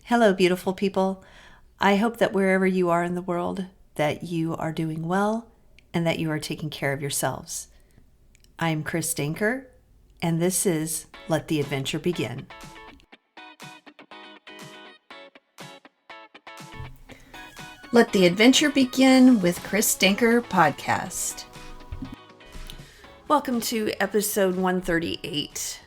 Hello, beautiful people. I hope that wherever you are in the world, that you are doing well and that you are taking care of yourselves. I'm Chris Danker, and this is Let the Adventure Begin. Let the Adventure Begin with Chris Danker podcast. Welcome to episode 138.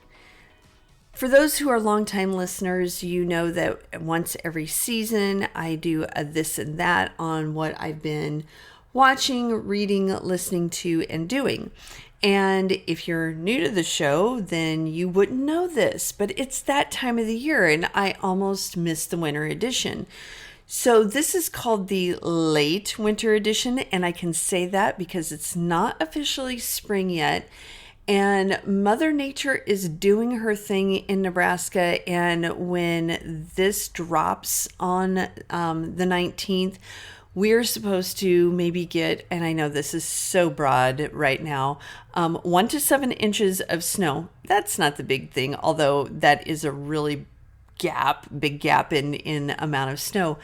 For those who are longtime listeners, you know that once every season I do a this and that on what I've been watching, reading, listening to, and doing. And if you're new to the show, then you wouldn't know this, but it's that time of the year and I almost missed the winter edition. So this is called the late winter edition, and I can say that because it's not officially spring yet. And Mother Nature is doing her thing in Nebraska. And when this drops on the 19th, we're supposed to maybe get, and I know this is so broad right now, 1 to 7 inches of snow. That's not the big thing, although that is a really big gap in amount of snow.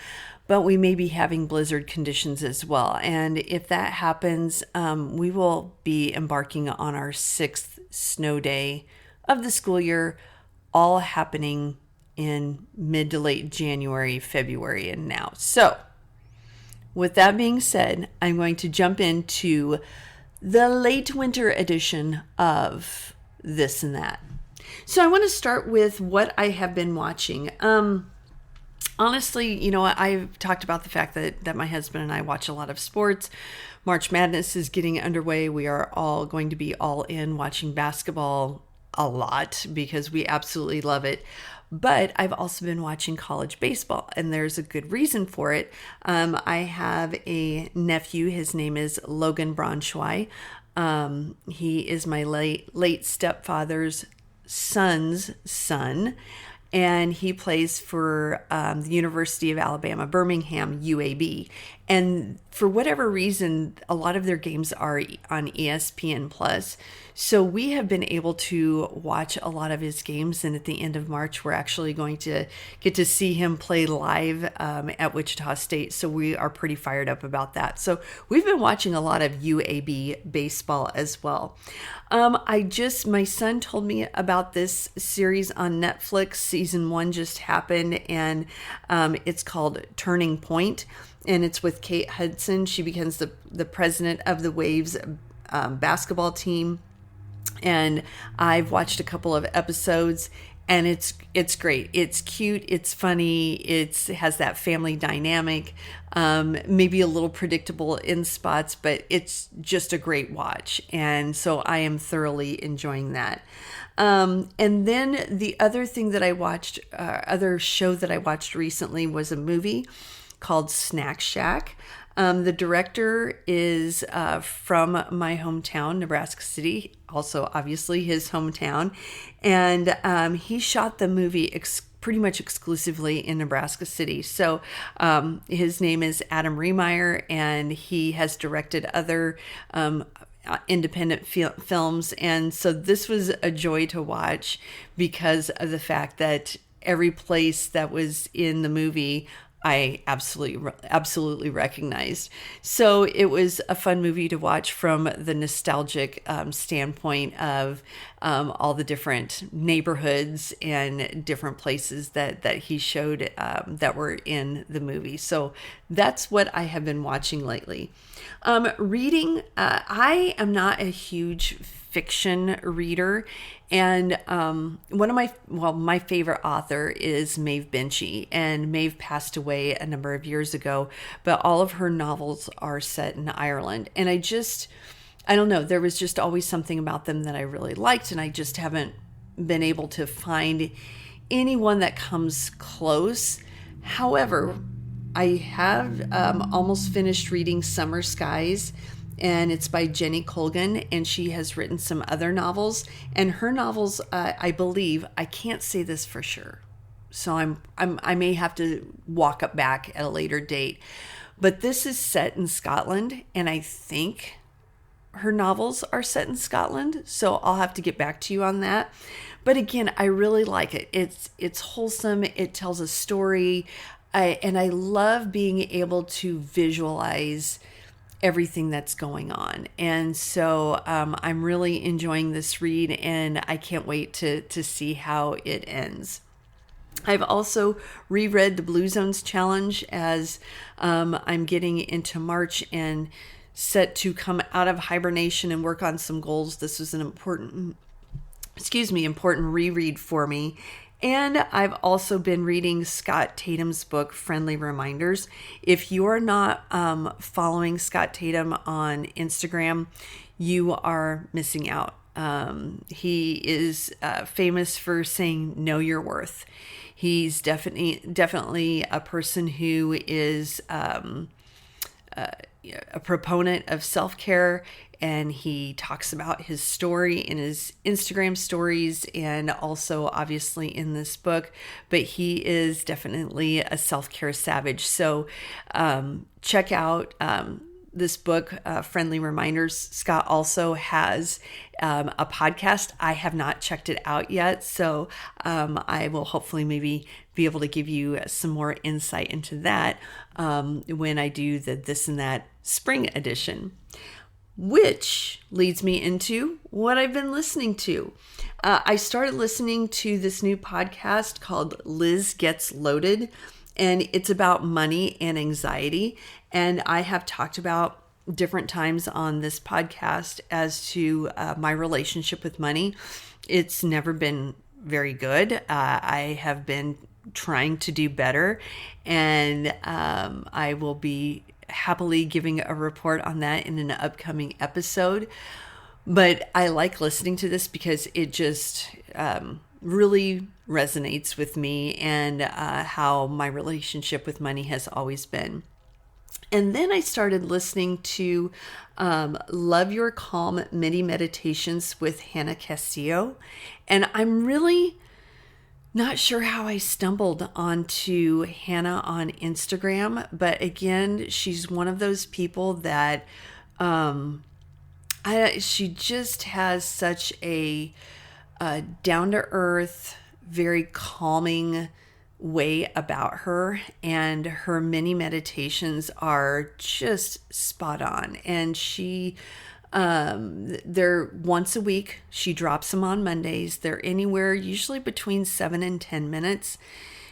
But we may be having blizzard conditions as well. And if that happens, we will be embarking on our 6th snow day of the school year, all happening in mid to late January, February, and now. So with that being said, I'm going to jump into the late winter edition of This and That. So I want to start with what I have been watching. Honestly, I've talked about the fact that my husband and I watch a lot of sports. March Madness is getting underway. We are all going to be all in watching basketball a lot because we absolutely love it. But I've also been watching college baseball, and there's a good reason for it. I have a nephew. His name is Logan Braunschweig. He is my late stepfather's son's son. And he plays for the University of Alabama, Birmingham, UAB. And for whatever reason, a lot of their games are on ESPN Plus. So we have been able to watch a lot of his games. And at the end of March, we're actually going to get to see him play live at Wichita State. So we are pretty fired up about that. So we've been watching a lot of UAB baseball as well. My son told me about this series on Netflix. Season 1 just happened, and it's called Turning Point, and it's with Kate Hudson. She becomes the president of the Waves basketball team, and I've watched a couple of episodes, and it's great. It's cute. It's funny. It has that family dynamic, maybe a little predictable in spots, but it's just a great watch. And so I am thoroughly enjoying that. And then the other thing that I watched, other show that I watched recently was a movie called Snack Shack. The director is from my hometown, Nebraska City, also obviously his hometown. And he shot the movie pretty much exclusively in Nebraska City. So his name is Adam Remeyer, and he has directed other independent films. And so this was a joy to watch because of the fact that every place that was in the movie I absolutely recognized. So it was a fun movie to watch from the nostalgic standpoint of all the different neighborhoods and different places that he showed that were in the movie. So that's what I have been watching lately. Reading, I am not a huge fiction reader, and one of my favorite author is Maeve Binchy, and Maeve passed away a number of years ago, but all of her novels are set in Ireland, and I don't know, there was just always something about them that I really liked, and I just haven't been able to find anyone that comes close. However, I have almost finished reading Summer Skies, and it's by Jenny Colgan, and she has written some other novels, and her novels, I believe, I can't say this for sure, so I may have to walk up back at a later date, but this is set in Scotland, and I think her novels are set in Scotland, so I'll have to get back to you on that. But again, I really like it. It's wholesome. It tells a story, and I love being able to visualize everything that's going on. And so I'm really enjoying this read, and I can't wait to see how it ends. I've also reread the Blue Zones Challenge as I'm getting into March and set to come out of hibernation and work on some goals. This was an important reread for me. And I've also been reading Scott Tatum's book, Friendly Reminders. If you're not following Scott Tatum on Instagram, you are missing out. He is famous for saying, know your worth. He's definitely a person who is a proponent of self-care, and he talks about his story in his Instagram stories and also obviously in this book, but he is definitely a self-care savage. So check out this book, Friendly Reminders. Scott also has a podcast. I have not checked it out yet, so I will hopefully maybe be able to give you some more insight into that when I do the This and That Spring edition. Which leads me into what I've been listening to. I started listening to this new podcast called Liz Gets Loaded, and it's about money and anxiety. And I have talked about different times on this podcast as to my relationship with money. It's never been very good. I have been trying to do better, and I will be happily giving a report on that in an upcoming episode. But I like listening to this because it just really resonates with me and how my relationship with money has always been. And then I started listening to Love Your Calm Mini Meditations with Hannah Castillo. And I'm really not sure how I stumbled onto Hannah on Instagram, but again, she's one of those people that she just has such a down-to-earth, very calming way about her, and her mini meditations are just spot on. And they're once a week. She drops them on Mondays. They're anywhere usually between 7 and 10 minutes.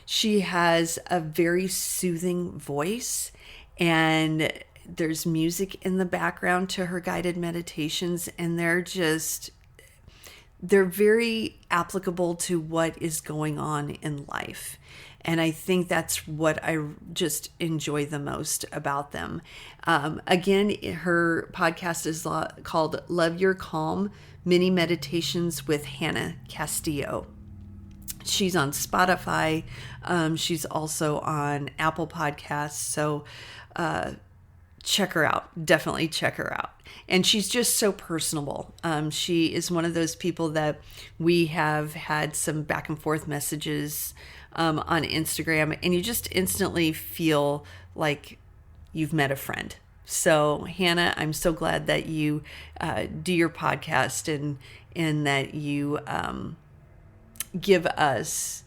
She has a very soothing voice, and there's music in the background to her guided meditations, and they're very applicable to what is going on in life. And I think that's what I just enjoy the most about them. Again, her podcast is called Love Your Calm Mini Meditations with Hannah Castillo. She's on Spotify. She's also on Apple Podcasts. So check her out. Definitely check her out. And she's just so personable. She is one of those people that we have had some back and forth messages on Instagram, and you just instantly feel like you've met a friend. So Hannah, I'm so glad that you do your podcast and that you give us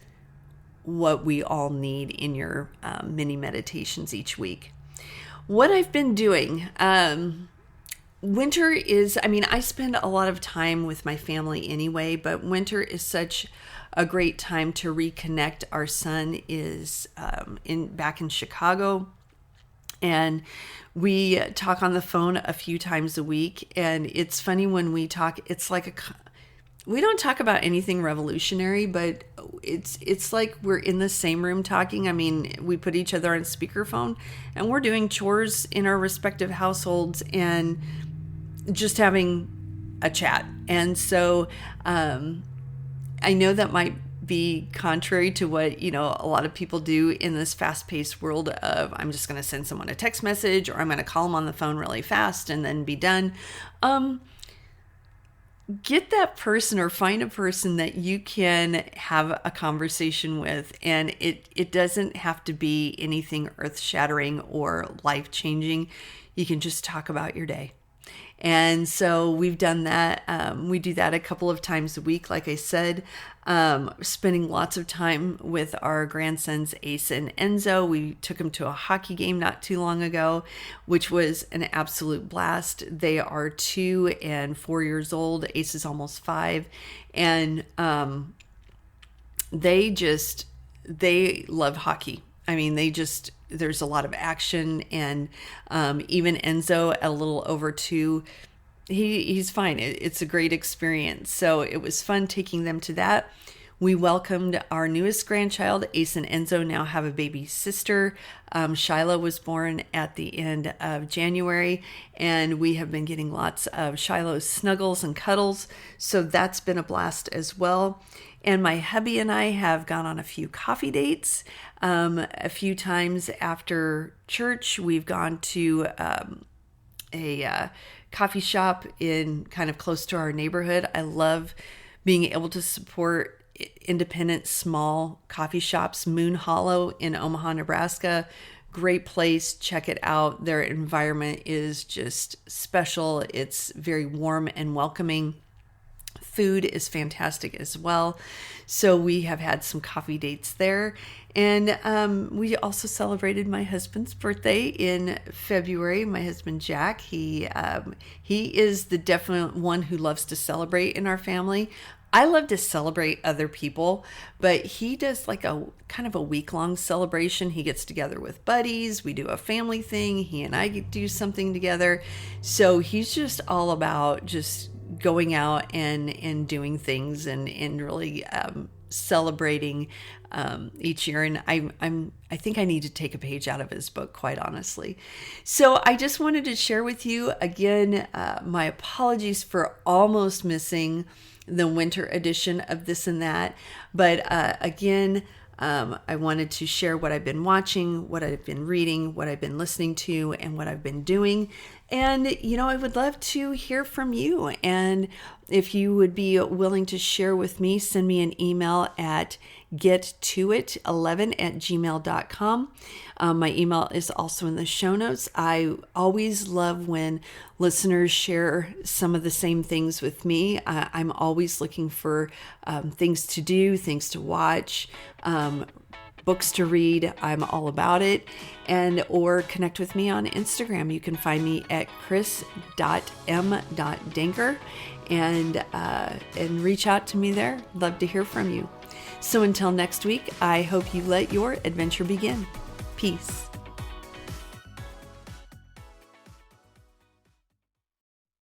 what we all need in your mini meditations each week. What I've been doing, winter is, I spend a lot of time with my family anyway, but winter is such a great time to reconnect. Our son is back in Chicago, and we talk on the phone a few times a week. And it's funny when we talk, it's like we don't talk about anything revolutionary, but it's like we're in the same room talking. We put each other on speakerphone, and we're doing chores in our respective households and just having a chat. And so I know that might be contrary to what, a lot of people do in this fast-paced world of, I'm just going to send someone a text message, or I'm going to call them on the phone really fast and then be done. Get that person, or find a person that you can have a conversation with. And it doesn't have to be anything earth-shattering or life-changing. You can just talk about your day. And so we've done that. We do that a couple of times a week, like I said, spending lots of time with our grandsons, Ace and Enzo. We took them to a hockey game not too long ago, which was an absolute blast. They are 2 and 4 years old. Ace is almost 5. And they love hockey. I mean, there's a lot of action, and even Enzo, a little over 2, he's fine. It's a great experience. So it was fun taking them to that. We welcomed our newest grandchild. Ace and Enzo now have a baby sister. Shyla was born at the end of January, and we have been getting lots of Shiloh's snuggles and cuddles. So that's been a blast as well. And my hubby and I have gone on a few coffee dates. A few times after church, we've gone to a coffee shop in kind of close to our neighborhood. I love being able to support independent small coffee shops. Moon Hollow in Omaha, Nebraska. Great place. Check it out. Their environment is just special. It's very warm and welcoming. Food is fantastic as well. So we have had some coffee dates there. And we also celebrated my husband's birthday in February. My husband, Jack, he is the definite one who loves to celebrate in our family. I love to celebrate other people, but he does like a kind of a week-long celebration. He gets together with buddies. We do a family thing. He and I do something together. So he's just all about just going out and doing things and really celebrating each year. And I think I need to take a page out of his book, quite honestly. So I just wanted to share with you again, my apologies for almost missing the winter edition of This and That. But again, I wanted to share what I've been watching, what I've been reading, what I've been listening to, and what I've been doing. And, I would love to hear from you. And if you would be willing to share with me, send me an email at gettoit11@gmail.com. My email is also in the show notes. I always love when listeners share some of the same things with me. I'm always looking for things to do, things to watch, books to read. I'm all about it. Or connect with me on Instagram. You can find me at chris.m.danker and reach out to me there. Love to hear from you. So until next week, I hope you let your adventure begin. Peace.